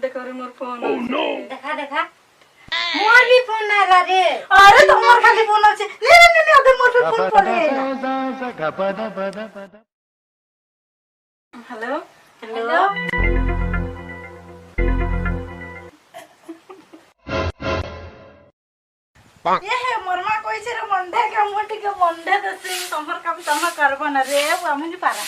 देखो रे मोर फोन देखा देखा मोर भी फोन आला रे। अरे तुम्हार खाली फोन আছে নে নে নে अबे मोर फोन पड़े हेलो हेलो ये है मोर मां कहिसे रे मंडे के मोटी के मंडे दसिंग तमर काम तम करबो ना रे हम नि पारा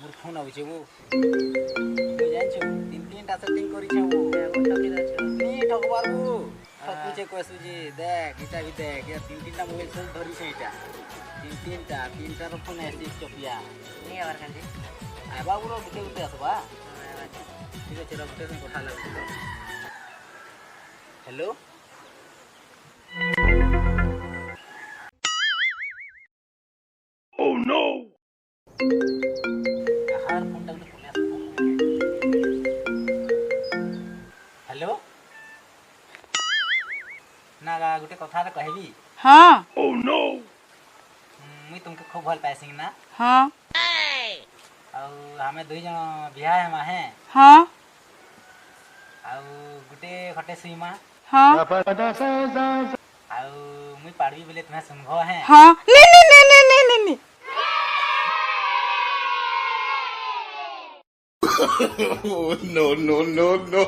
मोर फोन आउछे वो जानछु तीन टा सेटिंग करि छै वो नी ठगबार वो ठगु छै कहसु जे देख इटा भी देख या तीन टा मोबाइल सब धरि छै इटा तीन टा रो फोन आसी चपिया नी आवर कांदी आ बाबू रो गुटे गुटे आसबा ठीक है चलो गुटे कोठा लागु हेलो ओह नो हेलो नागा गुटे कथा कहबी हां ओह नो मुई तुमके खूब भल पाइसिंग ना हां आउ हमें दुई जन बियाह हेमा है हां आउ गुटे खटे सुईमा हां आउ मुई पाड़बी बोले तुम्हें सुनभो है हां नी नी नी नी नी नी नी no, no, no, no.